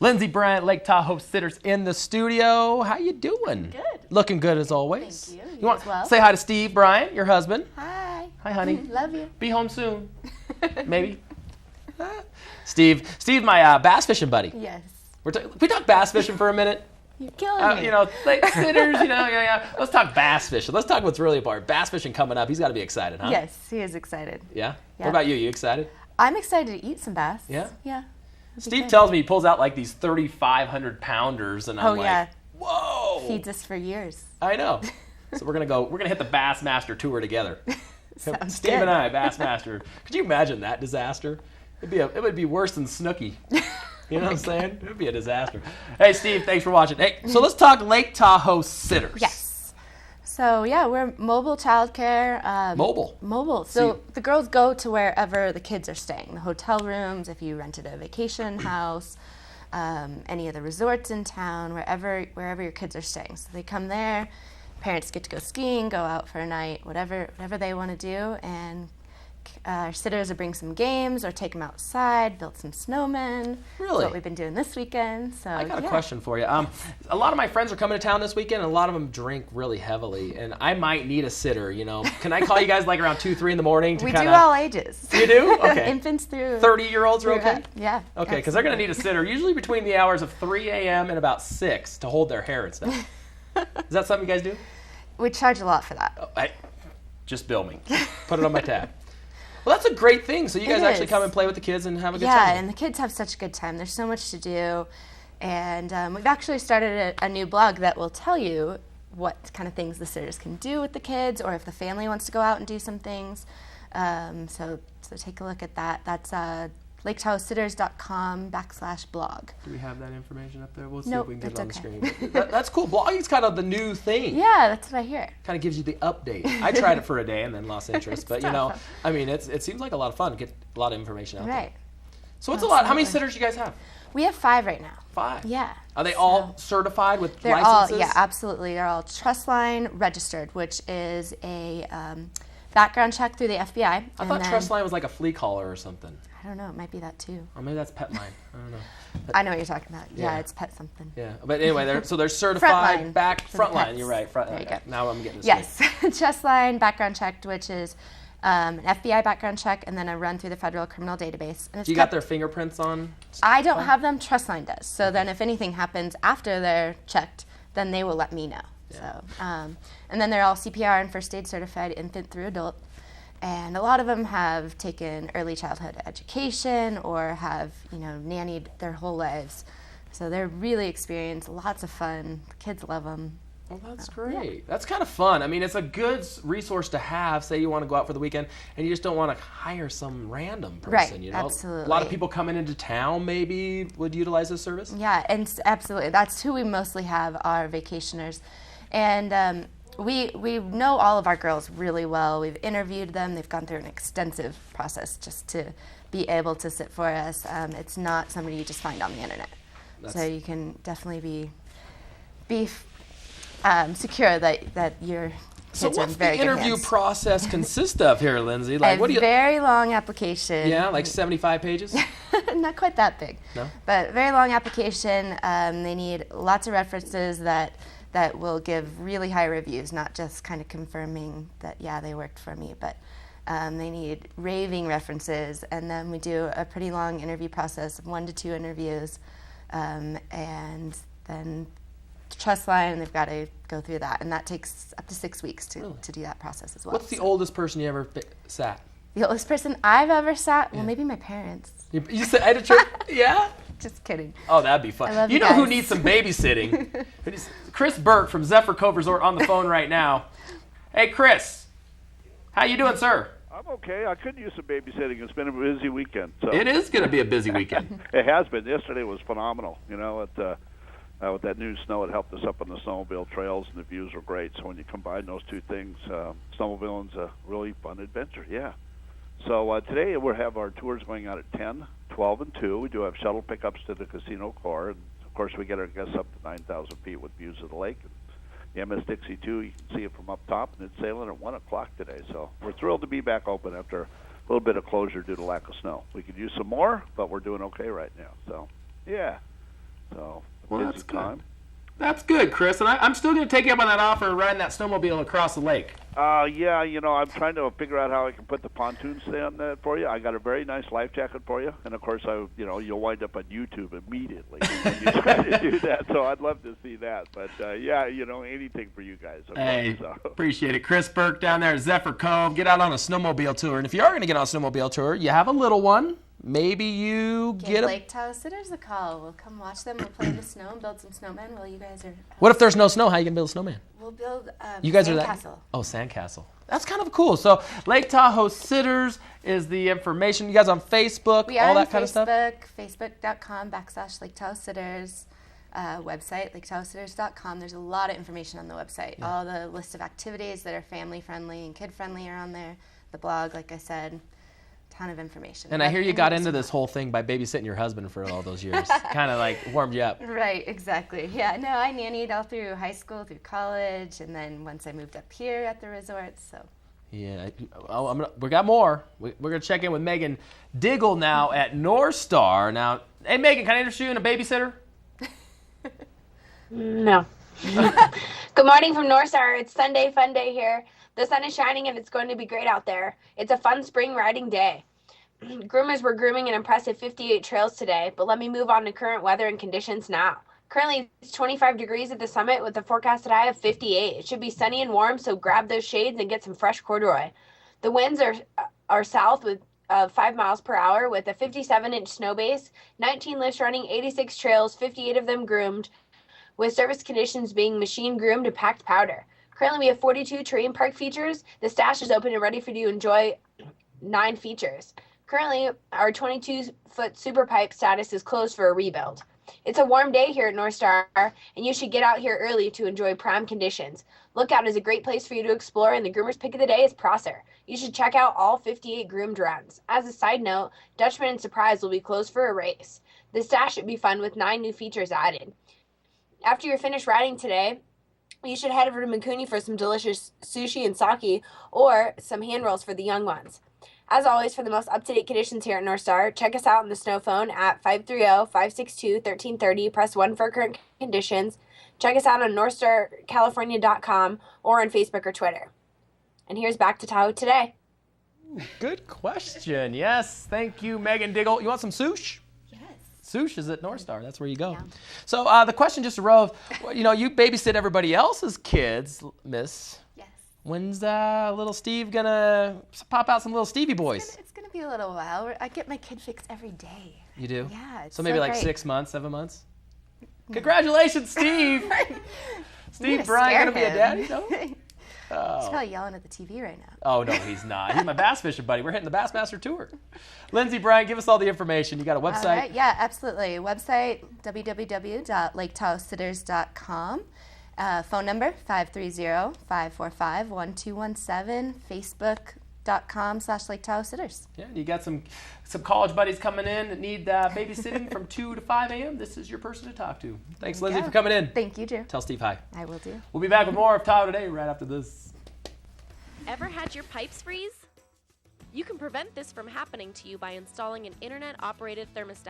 Lindsay Bryant, Lake Tahoe Sitters in the studio. How you doing? Good. Looking good as always. Thank you. You want as well. say hi to Steve Bryant, your husband. Hi. Hi, honey. Love you. Be home soon. Maybe. Steve's my bass fishing buddy. Yes. We talk bass fishing for a minute. You're killing me. You know, like sitters, yeah. Let's talk bass fishing. Let's talk what's really important. Bass fishing coming up. He's got to be excited, huh? Yes, he is excited. Yeah? Yeah. What about you? You excited? I'm excited to eat some bass. Yeah? Yeah. Steve tells me he pulls out like these 3,500 pounders, and I'm like, whoa. Feeds us for years. I know. So we're gonna hit the Bassmaster tour together. Sounds Steve good. and I, Bassmaster. Could you imagine that disaster? It would be worse than Snooki. You know what I'm saying? It would be a disaster. Hey, Steve, thanks for watching. Hey, so let's talk Lake Tahoe Sitters. Yes. So yeah, we're mobile childcare. Mobile. So the girls go to wherever the kids are staying. The hotel rooms, if you rented a vacation house, any of the resorts in town, wherever your kids are staying. So they come there. Parents get to go skiing, go out for a night, whatever they want to do, and our sitters will bring some games or take them outside, build some snowmen. Really? That's what we've been doing this weekend. So I got a question for you. A lot of my friends are coming to town this weekend, and a lot of them drink really heavily, and I might need a sitter, you know. Can I call you guys like around 2, 3 in the morning? We do all ages. You do? Okay. Infants through 30-year-olds are okay? Yeah. Okay, because they're going to need a sitter usually between the hours of 3 a.m. and about 6 to hold their hair and stuff. Is that something you guys do? We charge a lot for that. Oh, just bill me. Put it on my tab. Well, that's a great thing. So you guys actually come and play with the kids and have a good time. Yeah, and the kids have such a good time. There's so much to do. And we've actually started a new blog that will tell you what kind of things the sitters can do with the kids, or if the family wants to go out and do some things. So take a look at that. That's LakeTahoeSitters.com/blog. Do we have that information up there? We'll see nope, if we can get it on the okay. screen. That's cool. Blogging's kind of the new thing. Yeah, that's what I hear. Kind of gives you the update. I tried it for a day and then lost interest. But, you know, I mean, it seems like a lot of fun to get a lot of information out there. Right. So it's a lot. How many sitters do you guys have? We have 5 right now. 5? Yeah. Are they all certified with they're licenses? All, yeah, absolutely. They're all Trustline registered, which is a background check through the FBI. I thought Trustline was like a flea collar or something. I don't know. It might be that too. Or maybe that's Petline. I don't know. But, I know what you're talking about. Yeah, it's pet something. Yeah, but anyway, they're certified Frontline. You're right. There you go. Now I'm getting this. Yes, Trustline background checked, which is an FBI background check, and then a run through the federal criminal database. And it's you got their fingerprints on? I don't have them. Trustline does. So then, if anything happens after they're checked, then they will let me know. Yeah. So, and then they're all CPR and first aid certified, infant through adult. And a lot of them have taken early childhood education or have, nannied their whole lives. So they're really experienced, lots of fun. The kids love them. Well, that's great. Yeah. That's kind of fun. I mean, it's a good resource to have. Say you want to go out for the weekend and you just don't want to hire some random person. Right, absolutely. A lot of people coming into town maybe would utilize this service? Yeah, and absolutely. That's who we mostly have, are vacationers. And we know all of our girls really well. We've interviewed them. They've gone through an extensive process just to be able to sit for us. It's not somebody you just find on the internet. So you can definitely be secure that your kids so what's are very the interview process consist of here, Lindsay? Like, very long application. Yeah, like 75 pages? Not quite that big. No? But very long application. They need lots of references that will give really high reviews, not just kind of confirming that, yeah, they worked for me, but they need raving references. And then we do a pretty long interview process of 1 to 2 interviews. And then Trustline, they've got to go through that. And that takes up to 6 weeks to do that process as well. What's the oldest person you ever sat? The oldest person I've ever sat? Well, maybe my parents. You said I had a trip? Yeah? Just kidding. Oh, that'd be fun. You know who needs some babysitting? Chris Burke from Zephyr Cove Resort on the phone right now. Hey, Chris. How you doing, sir? I'm okay. I could use some babysitting. It's been a busy weekend. So. It is going to be a busy weekend. It has been. Yesterday was phenomenal. With that new snow, it helped us up on the snowmobile trails, and the views were great. So when you combine those two things, snowmobiling's a really fun adventure, yeah. So today we'll have our tours going out at 10, 12, and 2. We do have shuttle pickups to the casino core, and of course we get our guests up to 9,000 feet with views of the lake. And the MS Dixie 2, you can see it from up top, and it's sailing at 1 o'clock today. So we're thrilled to be back open after little bit of closure due to lack of snow. We could use some more, but we're doing okay right now. So, yeah. So, well, busy time. That's good, Chris. And I'm still going to take you up on that offer of riding that snowmobile across the lake. Yeah, I'm trying to figure out how I can put the pontoon stay on that for you. I got a very nice life jacket for you, and of course, you'll wind up on YouTube immediately when you try to do that. So I'd love to see that. But yeah, anything for you guys. Hey, appreciate it, Chris Burke down there at Zephyr Cove. Get out on a snowmobile tour, and if you are going to get on a snowmobile tour, you have a little one. Maybe you give Lake Tahoe Sitters a call. We'll come watch them. We'll play in the snow and build some snowmen while you guys are. What if there's no snow? How are you gonna build a snowman? We'll build you guys sandcastle. Sandcastle. That's kind of cool. So Lake Tahoe Sitters is the information. You guys on Facebook, we are all that on kind of stuff? Facebook.com/Lake Tahoe Sitters. Website, LakeTahoeSitters.com. There's a lot of information on the website. Yeah. All the list of activities that are family-friendly and kid-friendly are on there. The blog, like I said. Ton of information. And I hear you got into this whole thing by babysitting your husband for all those years. Kind of like warmed you up. Right, exactly. Yeah, no, I nannied all through high school, through college, and then once I moved up here at the resort, so. Yeah, we got more. We're going to check in with Megan Diggle now at North Star. Now, hey, Megan, can I interest you in a babysitter? No. Good morning from North Star. It's Sunday fun day here. The sun is shining and it's going to be great out there. It's a fun spring riding day. Groomers were grooming an impressive 58 trails today, but let me move on to current weather and conditions now. Currently, it's 25 degrees at the summit with a forecasted high of 58. It should be sunny and warm, so grab those shades and get some fresh corduroy. The winds are south with 5 miles per hour with a 57-inch snow base, 19 lifts running, 86 trails, 58 of them groomed, with service conditions being machine groomed to packed powder. Currently, we have 42 terrain park features. The stash is open and ready for you to enjoy 9 features. Currently, our 22-foot super pipe status is closed for a rebuild. It's a warm day here at North Star, and you should get out here early to enjoy prime conditions. Lookout is a great place for you to explore, and the groomer's pick of the day is Prosser. You should check out all 58 groomed runs. As a side note, Dutchman and Surprise will be closed for a race. The stash should be fun with 9 new features added. After you're finished riding today, you should head over to Mikuni for some delicious sushi and sake or some hand rolls for the young ones. As always, for the most up-to-date conditions here at North Star, check us out on the snow phone at 530-562-1330. Press 1 for current conditions. Check us out on NorthstarCalifornia.com or on Facebook or Twitter. And here's back to Tahoe today. Good question. Yes, thank you, Megan Diggle. You want some sushi? Sush is at North Star. That's where you go. Yeah. So the question just arose, you babysit everybody else's kids, Miss. Yes. When's little Steve going to pop out some little Stevie boys? It's going to be a little while. I get my kid fix every day. You do? Yeah. It's so maybe like great. 6 months, 7 months? Congratulations, Steve. Steve Bryan going to be a daddy? No? He's probably yelling at the TV right now. Oh, no, he's not. He's my bass fishing buddy. We're hitting the Bassmaster Tour. Lindsay Bryan, give us all the information. You got a website? All right. Yeah, absolutely. Website, www.LakeTahoeSitters.com. Phone number, 530-545-1217. Facebook.com/Lake Tahoe Sitters. Yeah, you got some college buddies coming in that need babysitting from 2 to 5 a.m. This is your person to talk to. Thanks, Lindsay, for coming in. Thank you, Drew. Tell Steve hi. I will do. We'll be back with more of Tahoe Today right after this. Ever had your pipes freeze? You can prevent this from happening to you by installing an internet-operated thermostat